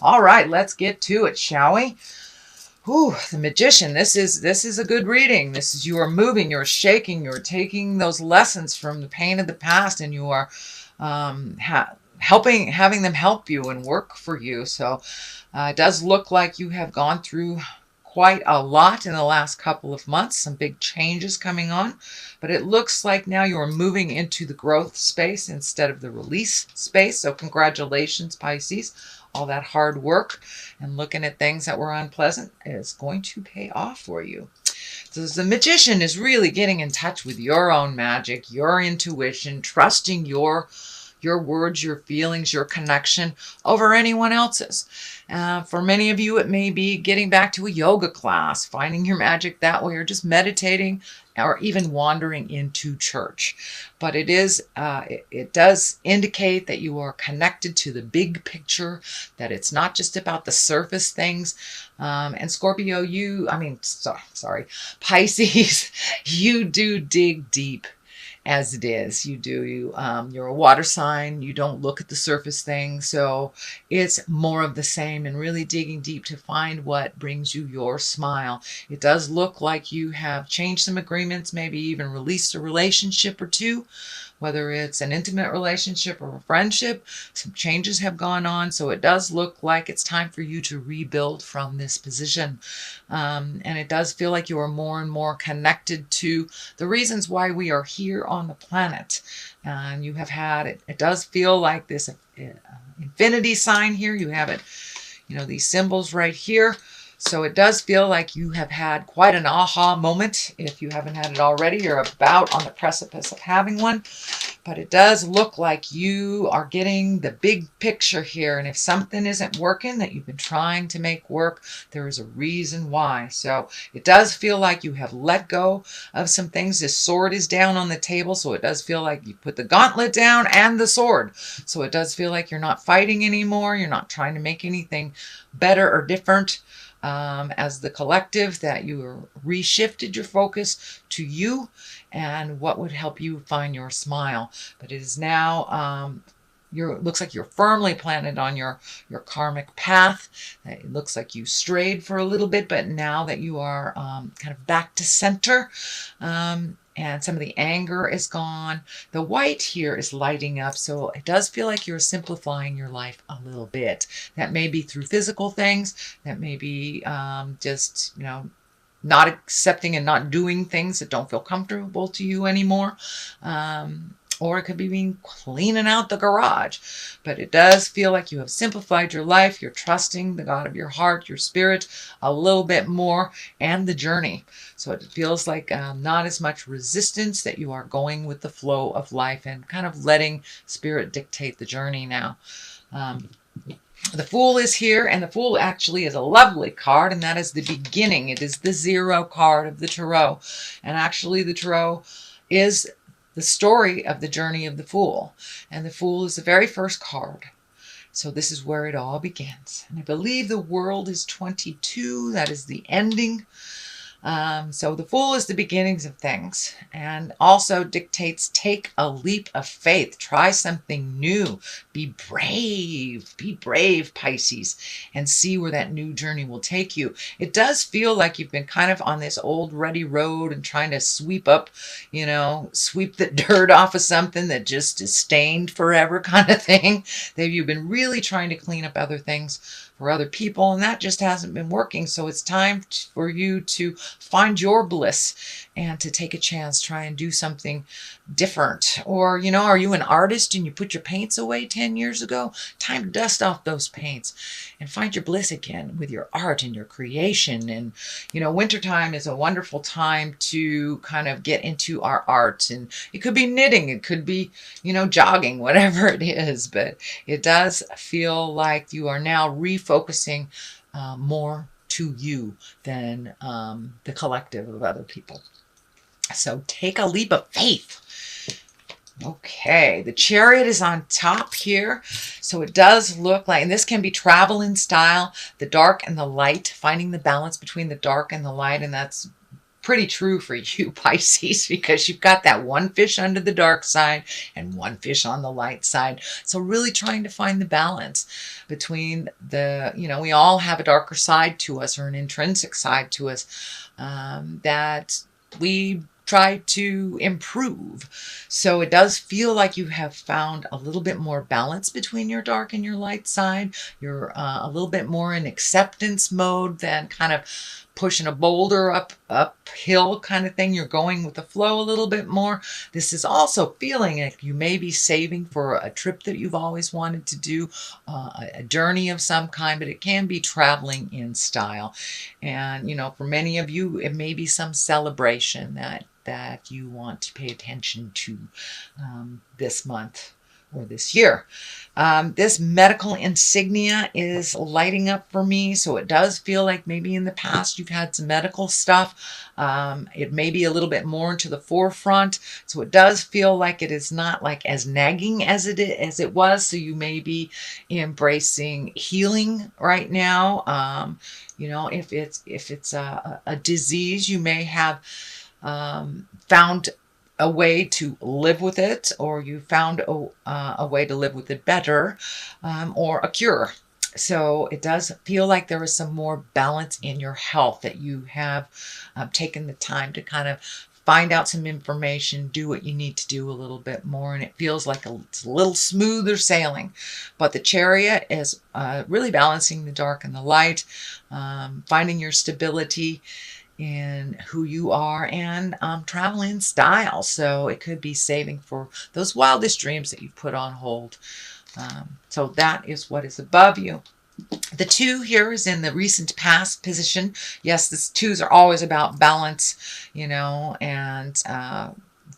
All right, let's get to it, shall we? Ooh, the Magician. This is a good reading. This is, you are moving, you're shaking, you're taking those lessons from the pain of the past, and you are having them help you and work for you. So it does look like you have gone through quite a lot in the last couple of months, some big changes coming on, but it looks like now you're moving into the growth space instead of the release space. So congratulations, Pisces. All that hard work and looking at things that were unpleasant is going to pay off for you. So the Magician is really getting in touch with your own magic, your intuition, trusting your words, your feelings, your connection over anyone else's. For many of you, it may be getting back to a yoga class, finding your magic that way, or just meditating, or even wandering into church. But it does indicate that you are connected to the big picture, that it's not just about the surface things. And Scorpio, sorry, Pisces, you do dig deep. As it is, you're a water sign. You don't look at the surface things, so it's more of the same, and really digging deep to find what brings you your smile. It does look like you have changed some agreements, maybe even released a relationship or two, whether it's an intimate relationship or a friendship. Some changes have gone on, so it does look like it's time for you to rebuild from this position. And it does feel like you are more and more connected to the reasons why we are here on the planet. And you have had it. It does feel like this infinity sign here. You have it, these symbols right here. So it does feel like you have had quite an aha moment. If you haven't had it already, you're about on the precipice of having one. But it does look like you are getting the big picture here. And if something isn't working that you've been trying to make work, there is a reason why. So it does feel like you have let go of some things. This sword is down on the table. So it does feel like you put the gauntlet down and the sword. So it does feel like you're not fighting anymore. You're not trying to make anything better or different. As the collective, that you reshifted your focus to you and what would help you find your smile. But it is now, looks like you're firmly planted on your karmic path. It looks like you strayed for a little bit, but now that you are kind of back to center, and some of the anger is gone. The white here is lighting up, so it does feel like you're simplifying your life a little bit. That may be through physical things. That may be just, not accepting and not doing things that don't feel comfortable to you anymore. Or it could be cleaning out the garage. But it does feel like you have simplified your life. You're trusting the God of your heart, your spirit, a little bit more, and the journey. So it feels like not as much resistance, that you are going with the flow of life and kind of letting spirit dictate the journey now. The Fool is here, and the Fool actually is a lovely card, and that is the beginning. It is the 0 card of the Tarot. And actually the Tarot is the story of the journey of the Fool. And the Fool is the very first card. So this is where it all begins. And I believe the world is 22. That is the ending. So the Fool is the beginnings of things, and also dictates take a leap of faith, try something new, be brave, Pisces, and see where that new journey will take you. It does feel like you've been kind of on this old ruddy road and trying to sweep the dirt off of something that just is stained forever kind of thing. You've been really trying to clean up other things for other people, and that just hasn't been working. So it's time for you to find your bliss and to take a chance, try and do something different. Or, are you an artist and you put your paints away 10 years ago? Time to dust off those paints and find your bliss again with your art and your creation. And, wintertime is a wonderful time to kind of get into our art. And it could be knitting, it could be, jogging, whatever it is. But it does feel like you are now refocusing more to you than the collective of other people. So take a leap of faith. Okay, the Chariot is on top here. So it does look like, and this can be travel in style, the dark and the light, finding the balance between the dark and the light, and that's pretty true for you, Pisces, because you've got that one fish under the dark side and one fish on the light side. So really trying to find the balance between we all have a darker side to us or an intrinsic side to us that we try to improve. So it does feel like you have found a little bit more balance between your dark and your light side. You're a little bit more in acceptance mode than kind of pushing a boulder uphill kind of thing. You're going with the flow a little bit more. This is also feeling like you may be saving for a trip that you've always wanted to do, a journey of some kind, but it can be traveling in style. And, for many of you, it may be some celebration that you want to pay attention to this month or this year. This medical insignia is lighting up for me, so it does feel like maybe in the past you've had some medical stuff. It may be a little bit more to the forefront, so it does feel like it is not like as nagging as it was. So you may be embracing healing right now. If it's a disease, you may have found a way to live with it, or you found a way to live with it better, or a cure. So it does feel like there is some more balance in your health, that you have taken the time to kind of find out some information, do what you need to do a little bit more, and it feels like it's a little smoother sailing. But the Chariot is really balancing the dark and the light, finding your stability in who you are, and travel in style. So it could be saving for those wildest dreams that you've put on hold. So that is what is above you. The 2 here is in the recent past position. Yes, the 2s are always about balance, and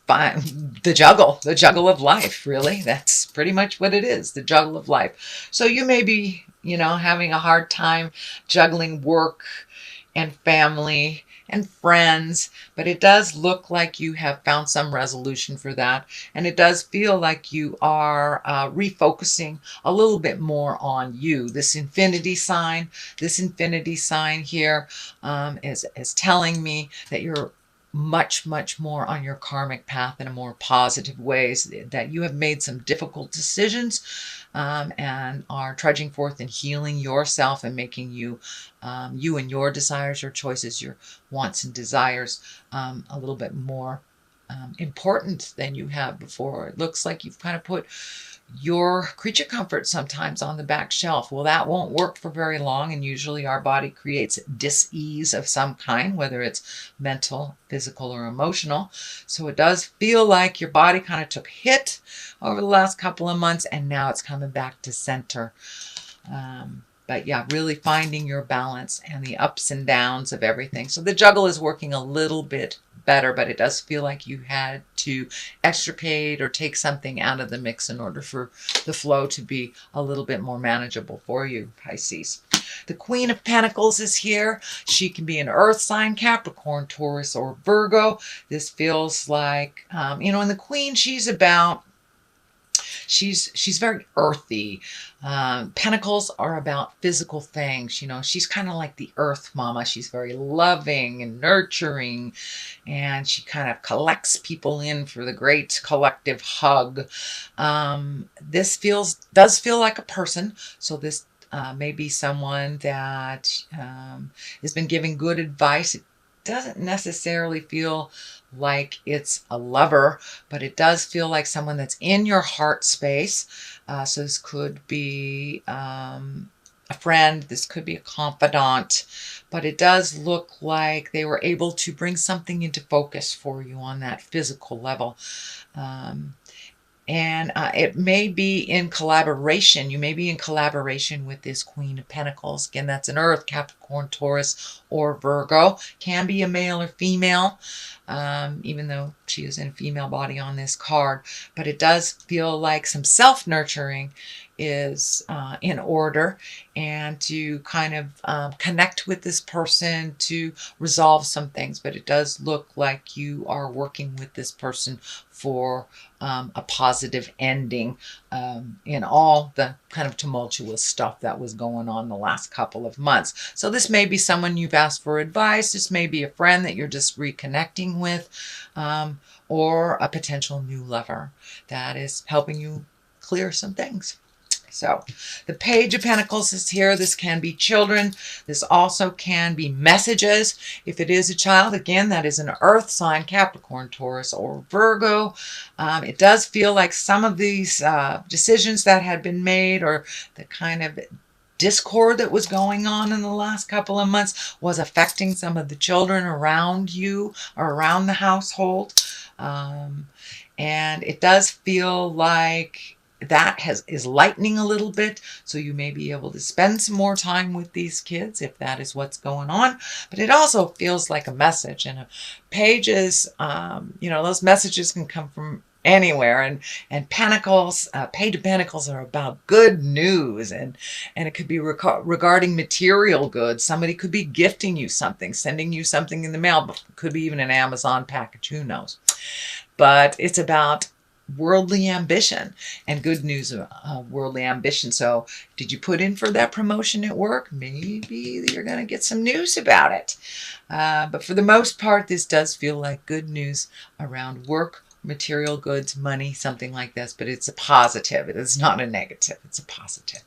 the juggle of life, really. That's pretty much what it is, the juggle of life. So you may be, having a hard time juggling work and family and friends, but it does look like you have found some resolution for that. And it does feel like you are refocusing a little bit more on you. This infinity sign here is telling me that you're much, much more on your karmic path in a more positive ways, that you have made some difficult decisions and are trudging forth and healing yourself and making you and your desires, your choices, your wants and desires a little bit more important than you have before. It looks like you've kind of put your creature comfort sometimes on the back shelf. Well, that won't work for very long, and usually our body creates dis-ease of some kind, whether it's mental, physical, or emotional. So it does feel like your body kind of took a hit over the last couple of months, and now it's coming back to center. But yeah, really finding your balance and the ups and downs of everything. So the juggle is working a little bit better, but it does feel like you had to extricate or take something out of the mix in order for the flow to be a little bit more manageable for you, Pisces. The Queen of Pentacles is here. She can be an earth sign, Capricorn, Taurus, or Virgo. This feels like, and the Queen, she's very earthy. Pentacles are about physical things. She's kind of like the earth mama. She's very loving and nurturing, and she kind of collects people in for the great collective hug. This does feel like a person. So this may be someone that has been giving good advice. It doesn't necessarily feel like it's a lover, but it does feel like someone that's in your heart space. So this could be a friend, this could be a confidant, but it does look like they were able to bring something into focus for you on that physical level. And it may be in collaboration. You may be in collaboration with this Queen of Pentacles. Again, that's an Earth, Capricorn, Taurus, or Virgo. Can be a male or female, even though she is in a female body on this card. But it does feel like some self-nurturing is in order, and to kind of connect with this person to resolve some things. But it does look like you are working with this person for a positive ending in all the kind of tumultuous stuff that was going on the last couple of months. So this may be someone you've asked for advice. This may be a friend that you're just reconnecting with, or a potential new lover that is helping you clear some things. So the Page of Pentacles is here. This can be children. This also can be messages. If it is a child, again, that is an earth sign, Capricorn, Taurus, or Virgo. It does feel like some of these decisions that had been made, or the kind of discord that was going on in the last couple of months, was affecting some of the children around you or around the household. And it does feel like that is lightening a little bit, so you may be able to spend some more time with these kids if that is what's going on. But it also feels like a message, and pages, those messages can come from anywhere, and Pentacles, Page of Pentacles are about good news, and it could be regarding material goods. Somebody could be gifting you something, sending you something in the mail, but could be even an Amazon package, who knows. But it's about worldly ambition and good news of worldly ambition. So did you put in for that promotion at work? Maybe you're going to get some news about it. But for the most part, this does feel like good news around work, material goods, money, something like this. But it's a positive. It is not a negative. It's a positive.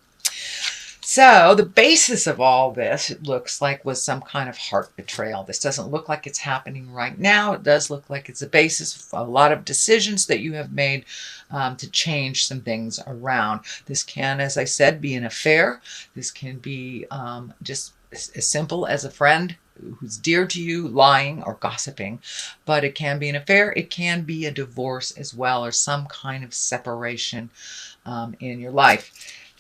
So the basis of all this, it looks like, was some kind of heart betrayal. This doesn't look like it's happening right now. It does look like it's a basis of a lot of decisions that you have made to change some things around. This can, as I said, be an affair. This can be just as simple as a friend who's dear to you lying or gossiping. But it can be an affair. It can be a divorce as well, or some kind of separation in your life.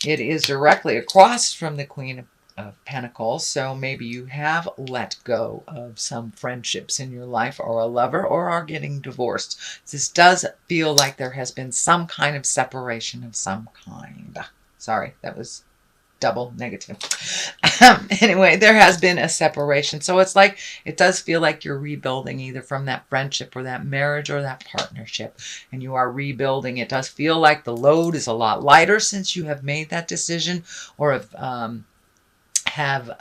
It is directly across from the Queen of Pentacles, so maybe you have let go of some friendships in your life, or a lover, or are getting divorced. This does feel like there has been some kind of separation of some kind. Sorry, that was double negative. Anyway, there has been a separation. So it's like, it does feel like you're rebuilding either from that friendship or that marriage or that partnership, and you are rebuilding. It does feel like the load is a lot lighter since you have made that decision, or have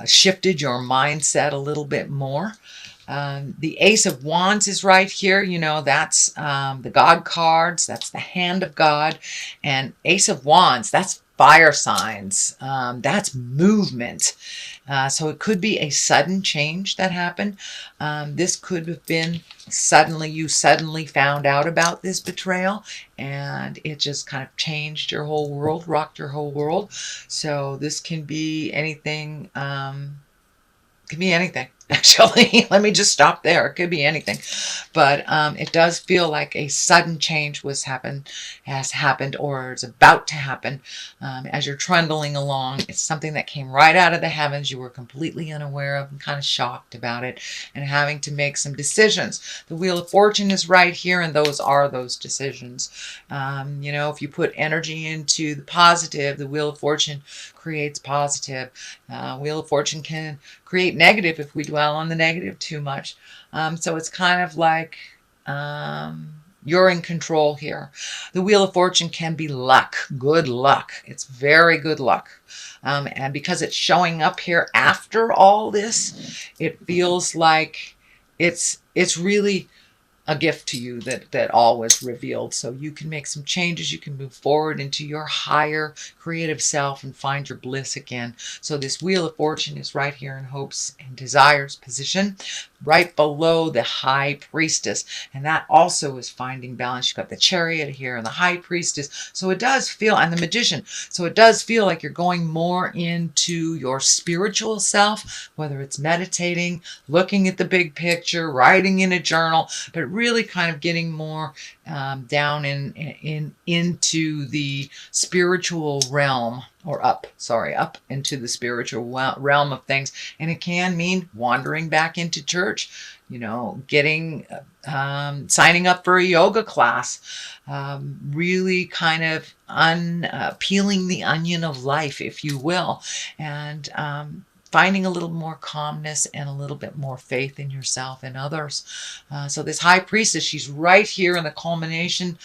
shifted your mindset a little bit more. The Ace of Wands is right here. That's the God cards. That's the hand of God. And Ace of Wands, that's fire signs. That's movement. So it could be a sudden change that happened. This could have been you suddenly found out about this betrayal, and it just kind of changed your whole world, rocked your whole world. So this can be anything. Could be anything, actually. Let me just stop there. It could be anything. But it does feel like a sudden change has happened, or is about to happen. As you're trundling along, it's something that came right out of the heavens. You were completely unaware of and kind of shocked about it, and having to make some decisions. The Wheel of Fortune is right here, and those are those decisions. If you put energy into the positive, the Wheel of Fortune creates positive. Wheel of Fortune can create negative if we dwell on the negative too much. So it's kind of like you're in control here. The Wheel of Fortune can be luck, good luck. It's very good luck. And because it's showing up here after all this, it feels like it's really a gift to you that all was revealed. So you can make some changes. You can move forward into your higher creative self and find your bliss again. So this Wheel of Fortune is right here in Hopes and Desires position, right below the High Priestess. And that also is finding balance. You've got the Chariot here and the High Priestess. So it does feel, and the Magician. So it does feel like you're going more into your spiritual self, whether it's meditating, looking at the big picture, writing in a journal, but really kind of getting more down into the spiritual realm, or up into the spiritual realm of things. And it can mean wandering back into church. getting, signing up for a yoga class, really kind of peeling the onion of life, if you will, and finding a little more calmness and a little bit more faith in yourself and others. So this high priestess, she's right here in the culmination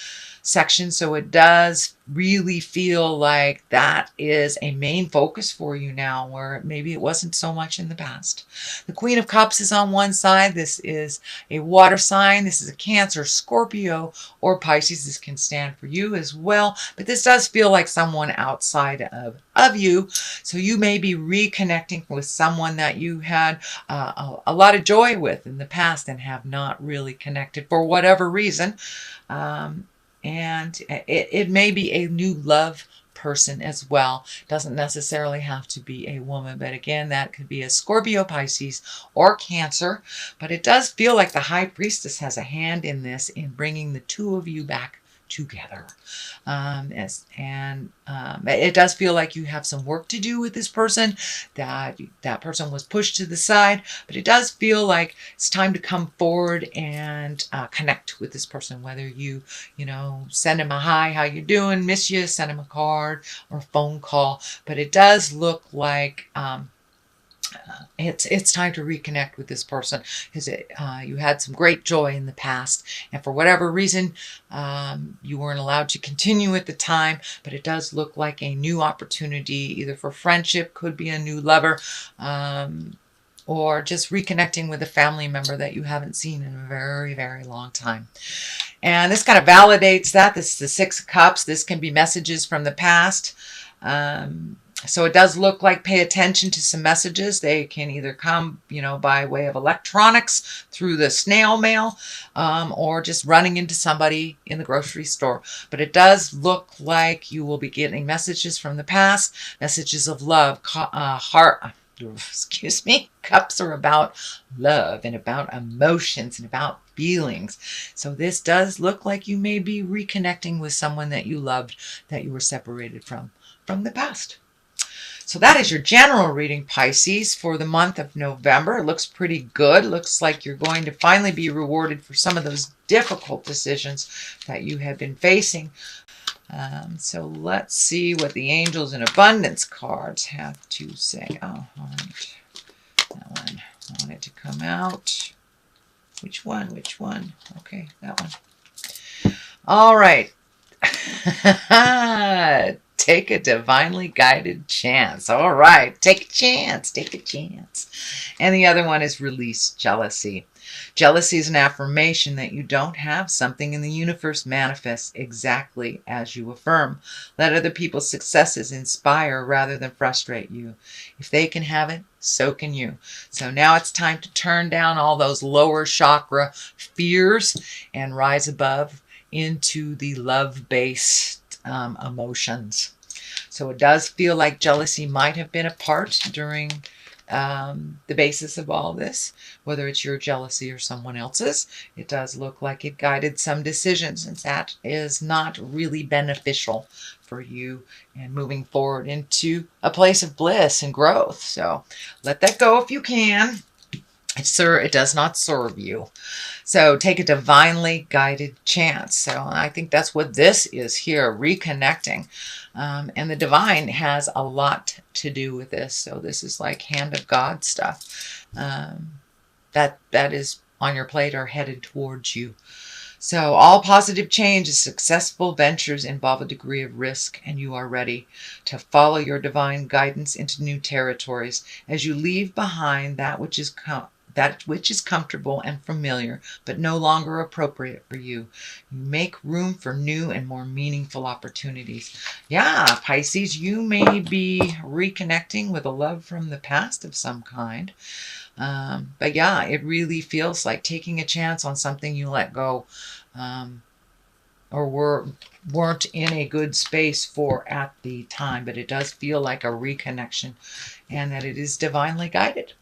section. So it does really feel like that is a main focus for you now, where maybe it wasn't so much in the past. The Queen of Cups is on one side. This is a water sign. This is a Cancer, Scorpio, or Pisces. This can stand for you as well. But this does feel like someone outside of you. So you may be reconnecting with someone that you had a lot of joy with in the past and have not really connected for whatever reason. And it may be a new love person as well. Doesn't necessarily have to be a woman, but again, that could be a Scorpio, Pisces, or Cancer. But it does feel like the High Priestess has a hand in this, in bringing the two of you back together. It does feel like you have some work to do with this person, that person was pushed to the side, but it does feel like it's time to come forward and connect with this person, whether you send him a hi, how you doing, miss you, send him a card or phone call. But it does look like it's time to reconnect with this person, because you had some great joy in the past, and for whatever reason you weren't allowed to continue at the time. But it does look like a new opportunity, either for friendship, could be a new lover, or just reconnecting with a family member that you haven't seen in a very, very long time. And this kind of validates that. This is the Six of Cups. This can be messages from the past. So it does look like pay attention to some messages. They can either come, by way of electronics, through the snail mail, or just running into somebody in the grocery store. But it does look like you will be getting messages from the past, messages of love, Cups are about love and about emotions and about feelings. So this does look like you may be reconnecting with someone that you loved, that you were separated from the past. So that is your general reading, Pisces, for the month of November. It looks pretty good. Looks like you're going to finally be rewarded for some of those difficult decisions that you have been facing. So let's see what the Angels in Abundance cards have to say. Oh, all right. That one. I want it to come out. Which one? Which one? Okay, that one. All right. Take a divinely guided chance. All right. Take a chance. Take a chance. And the other one is release jealousy. Jealousy is an affirmation that you don't have something in the universe manifest exactly as you affirm. Let other people's successes inspire rather than frustrate you. If they can have it, so can you. So now it's time to turn down all those lower chakra fears and rise above into the love-based emotions. So it does feel like jealousy might have been a part during the basis of all this, whether it's your jealousy or someone else's. It does look like it guided some decisions, and that is not really beneficial for you and moving forward into a place of bliss and growth. So let that go if you can. It does not serve you. So take a divinely guided chance. So I think that's what this is here, reconnecting. And the divine has a lot to do with this. So this is like hand of God stuff. That is on your plate or headed towards you. So all positive change and successful ventures involve a degree of risk, and you are ready to follow your divine guidance into new territories as you leave behind that which is comfortable and familiar, but no longer appropriate for you. You make room for new and more meaningful opportunities. Yeah, Pisces, you may be reconnecting with a love from the past of some kind. But yeah, it really feels like taking a chance on something you let go, or weren't in a good space for at the time. But it does feel like a reconnection, and that it is divinely guided.